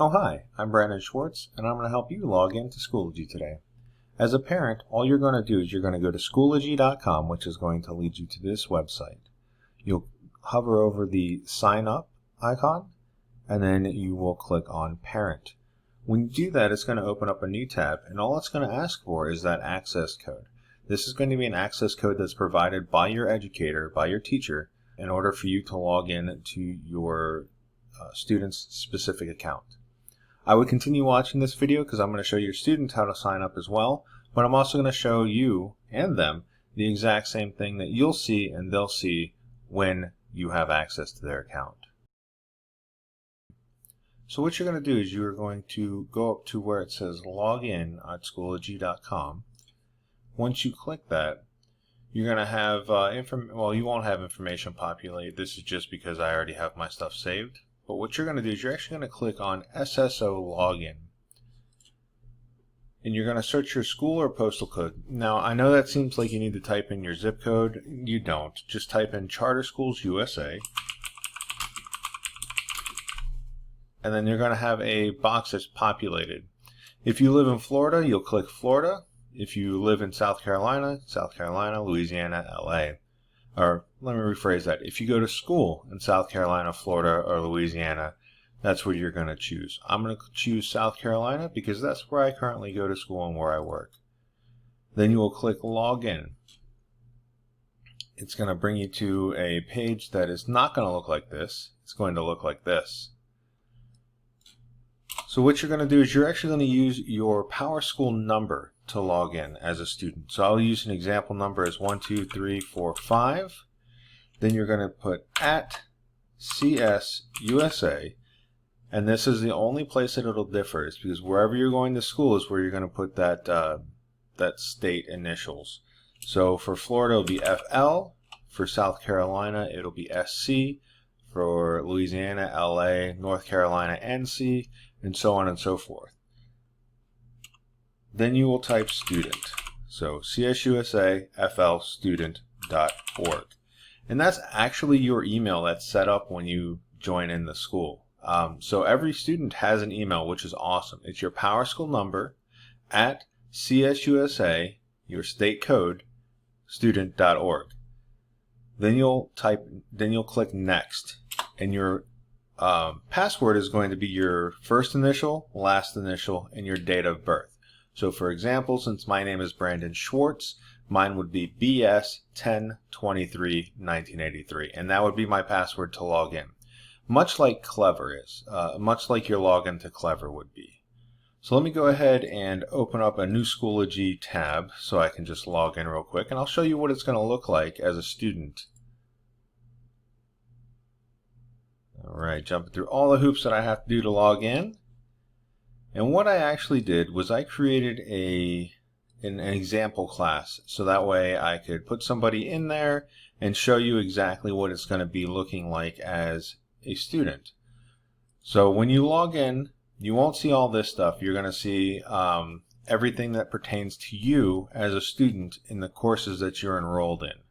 Oh hi, I'm Brandon Schwartz, and I'm going to help you log into Schoology today. As a parent, all you're going to do is you're going to go to Schoology.com, which is going to lead you to this website. You'll hover over the sign up icon, and then you will click on Parent. When you do that, it's going to open up a new tab, and all it's going to ask for is that access code. This is going to be an access code that's provided by your educator, by your teacher, in order for you to log in to your student's specific account. I would continue watching this video because I'm going to show your students how to sign up as well, but I'm also going to show you and them the exact same thing that you'll see and they'll see when you have access to their account. So what you're going to do is you're going to go up to where it says login at Schoology.com. Once you click that, you're going to have you won't have information populate. This is just because I already have my stuff saved. But what you're going to do is you're actually going to click on SSO Login. And you're going to search your school or postal code. Now, I know that seems like you need to type in your zip code. You don't. Just type in Charter Schools USA. And then you're going to have a box that's populated. If you live in Florida, you'll click Florida. If you live in South Carolina, Louisiana, LA. Or let me rephrase that. If you go to school in South Carolina, Florida, or Louisiana, that's what you're going to choose. I'm going to choose South Carolina because that's where I currently go to school and where I work. Then you will click Login. It's going to bring you to a page that is not going to look like this. It's going to look like this. So what you're going to do is you're actually going to use your PowerSchool number to log in as a student. So I'll use an example number as 12345. Then you're going to put @CSUSA, and this is the only place that it'll differ, is because wherever you're going to school is where you're going to put that that state initials. So for Florida it'll be FL, for South Carolina it'll be SC, for Louisiana LA, North Carolina NC, and so on and so forth. Then you will type student. So CSUSA FL student.org. And that's actually your email that's set up when you join in the school. So every student has an email, which is awesome. It's your PowerSchool number at CSUSA, your state code, student.org. Then you'll click next, and your password is going to be your first initial, last initial, and your date of birth. So for example, since my name is Brandon Schwartz, mine would be BS 10/23/1983, and that would be my password to log in. Much like Clever is, much like your login to Clever would be. So let me go ahead and open up a new Schoology tab so I can just log in real quick, and I'll show you what it's going to look like as a student. Alright, jumping through all the hoops that I have to do to log in. And what I actually did was I created an example class, so that way I could put somebody in there and show you exactly what it's going to be looking like as a student. So when you log in, you won't see all this stuff. You're going to see everything that pertains to you as a student in the courses that you're enrolled in.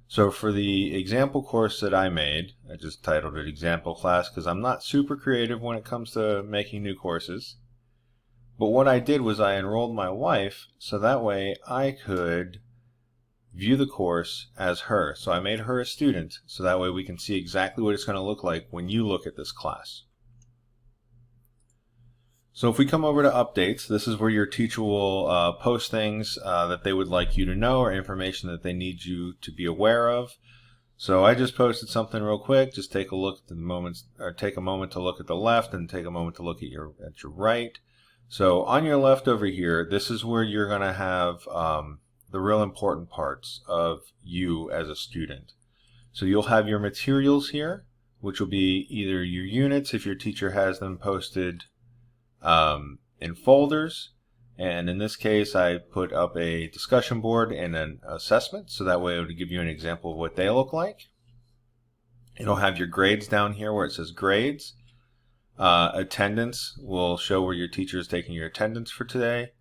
So for the example course that I made, I just titled it Example Class because I'm not super creative when it comes to making new courses. But what I did was I enrolled my wife so that way I could view the course as her. So I made her a student so that way we can see exactly what it's going to look like when you look at this class. So if we come over to updates, this is where your teacher will post things that they would like you to know or information that they need you to be aware of. So I just posted something real quick. Just take a look at the moments, or take a moment to look at the left and take a moment to look at your right. So on your left over here, this is where you're going to have the real important parts of you as a student. So you'll have your materials here, which will be either your units if your teacher has them posted in folders. And in this case, I put up a discussion board and an assessment, so that way it would give you an example of what they look like. It'll have your grades down here where it says grades. Attendance will show where your teacher is taking your attendance for today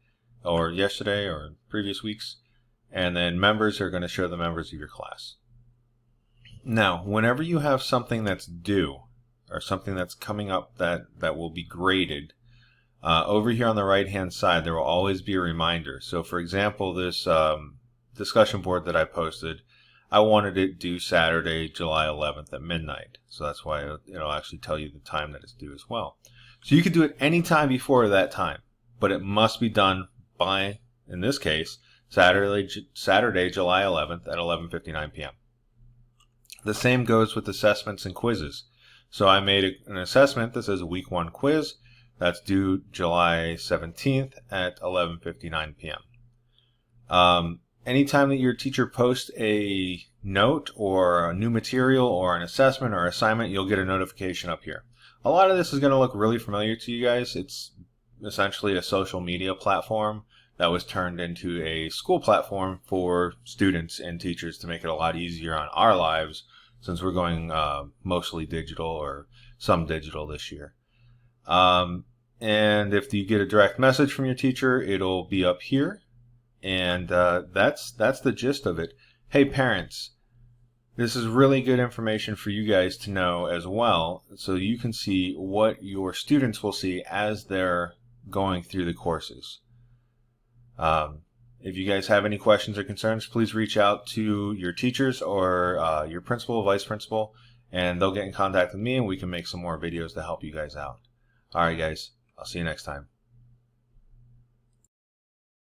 or yesterday or previous weeks. And then members are going to show the members of your class. Now, whenever you have something that's due, or something that's coming up that will be graded, over here on the right hand side there will always be a reminder. So for example, this discussion board that I posted, I wanted it due Saturday, July 11th at midnight. So that's why it'll actually tell you the time that it's due as well. So you could do it any time before that time, but it must be done by, in this case, Saturday, July 11th at 11:59 p.m. The same goes with assessments and quizzes. So I made an assessment that says week 1 quiz. That's due July 17th at 11:59 p.m. Anytime that your teacher posts a note or a new material or an assessment or assignment, you'll get a notification up here. A lot of this is going to look really familiar to you guys. It's essentially a social media platform that was turned into a school platform for students and teachers to make it a lot easier on our lives, since we're going mostly digital or some digital this year. And if you get a direct message from your teacher, it'll be up here. And that's the gist of it. Hey parents, this is really good information for you guys to know as well, so you can see what your students will see as they're going through the courses. If you guys have any questions or concerns, please reach out to your teachers or your principal, vice principal, and they'll get in contact with me and we can make some more videos to help you guys out. Alright guys, I'll see you next time.